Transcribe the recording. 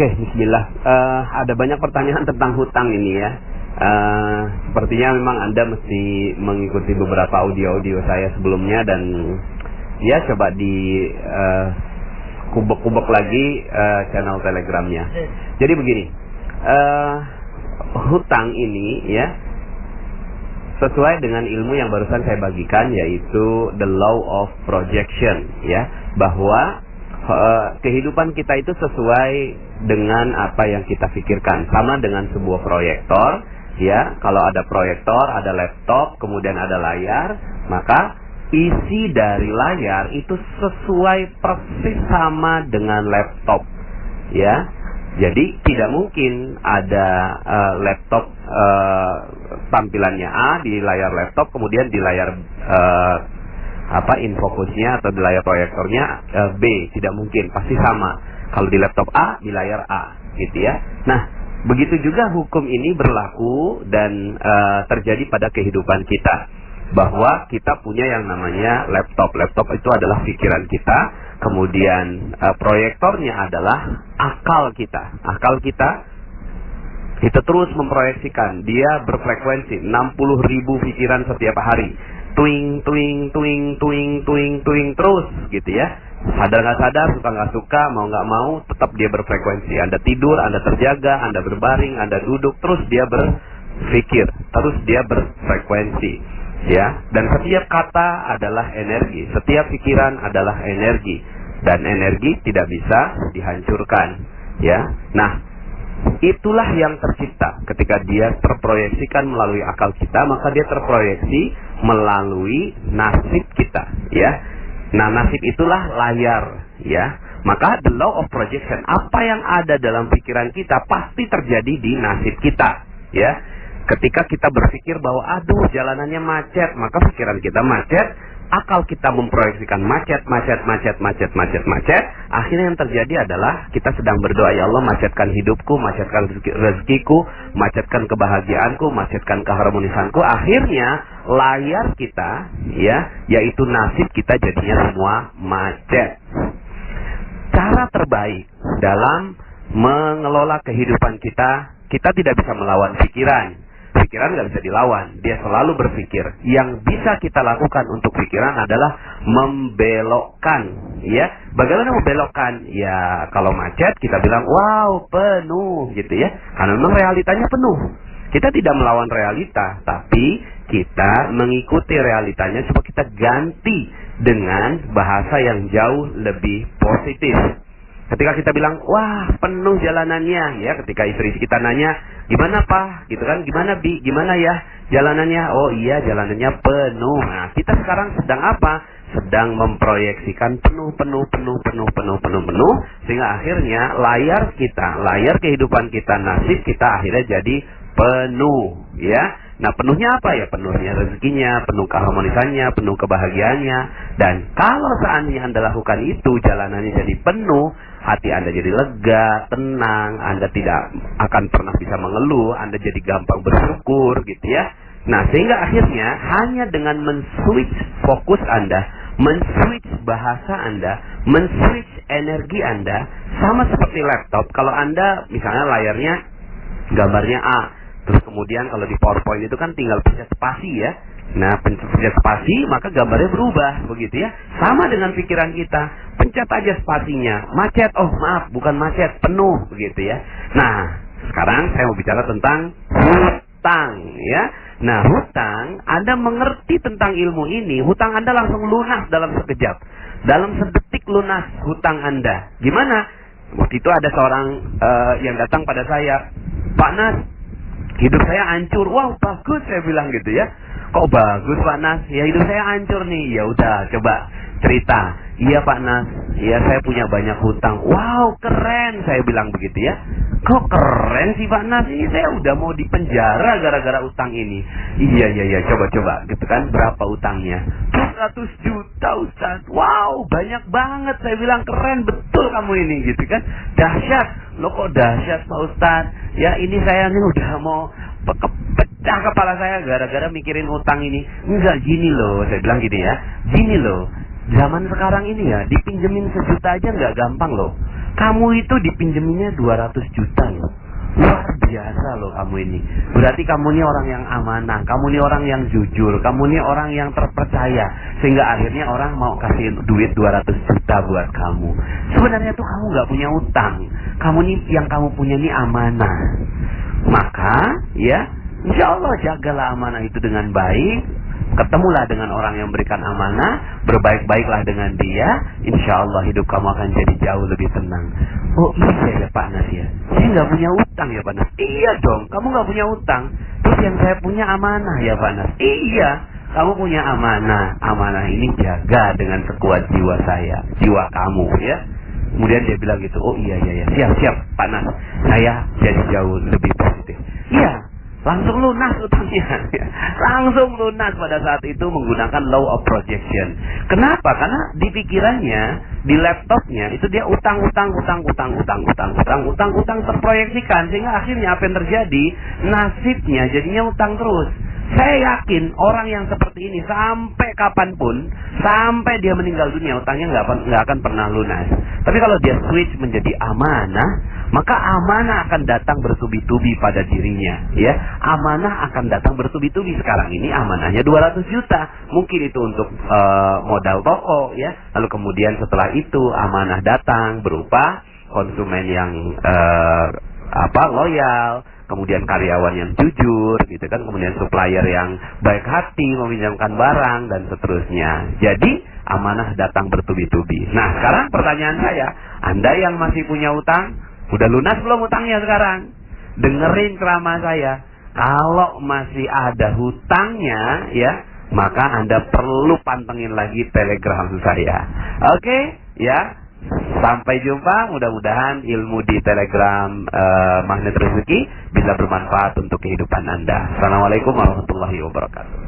Oke, bismillah. Ada banyak pertanyaan tentang hutang ini ya. Sepertinya memang Anda mesti mengikuti beberapa audio-audio saya sebelumnya dan ya coba di kubek-kubek lagi channel Telegramnya. Jadi begini, hutang ini ya sesuai dengan ilmu yang barusan saya bagikan, yaitu the law of projection ya, bahwa kehidupan kita itu sesuai dengan apa yang kita pikirkan. Sama dengan sebuah proyektor ya, kalau ada proyektor, ada laptop, kemudian ada layar, maka isi dari layar itu sesuai persis sama dengan laptop ya. Jadi tidak mungkin ada laptop tampilannya A di layar laptop, kemudian di layar infocusnya atau di layar proyektornya B. Tidak mungkin, pasti sama. Kalau di laptop A, di layar A, gitu ya. Nah, begitu juga hukum ini berlaku dan terjadi pada kehidupan kita, bahwa kita punya yang namanya laptop. Laptop itu adalah pikiran kita, kemudian proyektornya adalah akal kita. Akal kita itu terus memproyeksikan, dia berfrekuensi 60.000 pikiran setiap hari. Tuing, tuing, tuing, tuing, tuing, tuing terus gitu ya. Sadar nggak sadar, suka nggak suka, mau nggak mau, tetap dia berfrekuensi. Anda tidur, Anda terjaga, Anda berbaring, Anda duduk, terus dia berpikir, terus dia berfrekuensi ya. Dan setiap kata adalah energi, setiap pikiran adalah energi, dan energi tidak bisa dihancurkan ya. Nah, itulah yang tercipta ketika dia terproyeksikan melalui akal kita, maka dia terproyeksi melalui nasib kita ya. Nah, nasib itulah layar ya. Maka the law of projection, apa yang ada dalam pikiran kita pasti terjadi di nasib kita ya. Ketika kita berpikir bahwa aduh jalanannya macet, maka pikiran kita macet, akal kita memproyeksikan macet. Akhirnya yang terjadi adalah kita sedang berdoa, ya Allah macetkan hidupku, macetkan rezekiku, macetkan kebahagiaanku, macetkan keharmonisanku. Akhirnya layar kita ya, yaitu nasib kita, jadinya semua macet. Cara terbaik dalam mengelola kehidupan kita, kita tidak bisa melawan pikiran. Pikiran nggak bisa dilawan, dia selalu berpikir. Yang bisa kita lakukan untuk pikiran adalah membelokkan ya. Bagaimana membelokkan? Ya kalau macet kita bilang wow penuh gitu ya, karena memang realitanya penuh. Kita tidak melawan realita, tapi kita mengikuti realitanya, coba kita ganti dengan bahasa yang jauh lebih positif. Ketika kita bilang, wah penuh jalanannya ya, ketika istri kita nanya, gimana Pak? Gitu kan, gimana Bi? Gimana ya jalanannya? Oh iya jalanannya penuh. Nah kita sekarang sedang apa? Sedang memproyeksikan penuh, sehingga akhirnya layar kita, layar kehidupan kita, nasib kita akhirnya jadi penuh ya. Nah penuhnya apa ya? Penuhnya rezekinya, penuh keharmonisannya, penuh kebahagiaannya. Dan kalau seandainya Anda lakukan itu, jalanannya jadi penuh, hati Anda jadi lega, tenang, Anda tidak akan pernah bisa mengeluh, Anda jadi gampang bersyukur gitu ya. Nah sehingga akhirnya hanya dengan men-switch fokus Anda, men-switch bahasa Anda, men-switch energi Anda, sama seperti laptop. Kalau Anda misalnya layarnya gambarnya A, terus kemudian kalau di PowerPoint itu kan tinggal pencet spasi ya. Nah, pencet spasi maka gambarnya berubah begitu ya. Sama dengan pikiran kita, pencet aja spasinya, macet, oh maaf bukan macet, penuh begitu ya. Nah, sekarang saya mau bicara tentang hutang ya. Nah, hutang, Anda mengerti tentang ilmu ini, hutang Anda langsung lunas dalam sekejap. Dalam sedetik lunas hutang Anda. Gimana? Waktu itu ada seorang yang datang pada saya, Pak Nas, hidup saya hancur. Wow, bagus saya bilang gitu ya. Kok bagus Pak Nas? Ya hidup saya hancur nih. Ya udah, coba cerita. Iya Pak Nas, iya saya punya banyak hutang. Wow, keren saya bilang begitu ya. Kok keren sih Pak Nas? Ini saya udah mau dipenjara gara-gara utang ini. Iya, coba gitu kan. Berapa utangnya? 200 juta Ustaz. Wow, banyak banget. Saya bilang keren betul kamu ini gitu kan. Dahsyat. Loh kok dahsyat Pak Ustaz? Ya ini saya nih udah mau pecah kepala saya gara-gara mikirin utang ini. Enggak, gini loh, saya bilang gini ya. Gini loh, zaman sekarang ini ya, dipinjemin 1 juta aja nggak gampang loh. Kamu itu dipinjeminnya 200 juta loh. Luar biasa loh kamu ini. Berarti kamu ini orang yang amanah, kamu ini orang yang jujur, kamu ini orang yang terpercaya. Sehingga akhirnya orang mau kasih duit 200 juta buat kamu. Sebenarnya tuh kamu gak punya utang. Kamu ini, yang kamu punya ini amanah. Maka ya, insya Allah jagalah amanah itu dengan baik. Ketemulah dengan orang yang memberikan amanah, berbaik-baiklah dengan dia, insya Allah hidup kamu akan jadi jauh lebih tenang. Oh iya ya Pak Nas ya, saya nggak punya utang ya Pak Nas. Iya dong, kamu nggak punya utang. Terus yang saya punya amanah ya Pak Nas. Iya, kamu punya amanah. Amanah ini jaga dengan sekuat jiwa saya, jiwa kamu ya. Kemudian dia bilang gitu, oh iya siap Pak Nas, saya jadi jauh lebih positif. Iya. Langsung lunas utangnya. Langsung lunas pada saat itu menggunakan law of projection. Kenapa? Karena di pikirannya, di laptopnya itu dia utang terproyeksikan, sehingga akhirnya apa yang terjadi? Nasibnya jadinya utang terus. Saya yakin orang yang seperti ini sampai kapanpun, sampai dia meninggal dunia, utangnya nggak akan pernah lunas. Tapi kalau dia switch menjadi amanah, maka amanah akan datang bertubi-tubi pada dirinya, ya. Amanah akan datang bertubi-tubi. Sekarang ini amanahnya 200 juta. Mungkin itu untuk modal toko, ya. Lalu kemudian setelah itu amanah datang berupa konsumen yang loyal, kemudian karyawan yang jujur, gitu kan, kemudian supplier yang baik hati meminjamkan barang dan seterusnya. Jadi amanah datang bertubi-tubi. Nah, sekarang pertanyaan saya, Anda yang masih punya utang, udah lunas belum utangnya sekarang? Dengerin ceramah saya. Kalau masih ada hutangnya, ya, maka Anda perlu pantengin lagi Telegram saya. Oke, ya. Sampai jumpa. Mudah-mudahan ilmu di Telegram Magnet Rezeki bisa bermanfaat untuk kehidupan Anda. Assalamualaikum warahmatullahi wabarakatuh.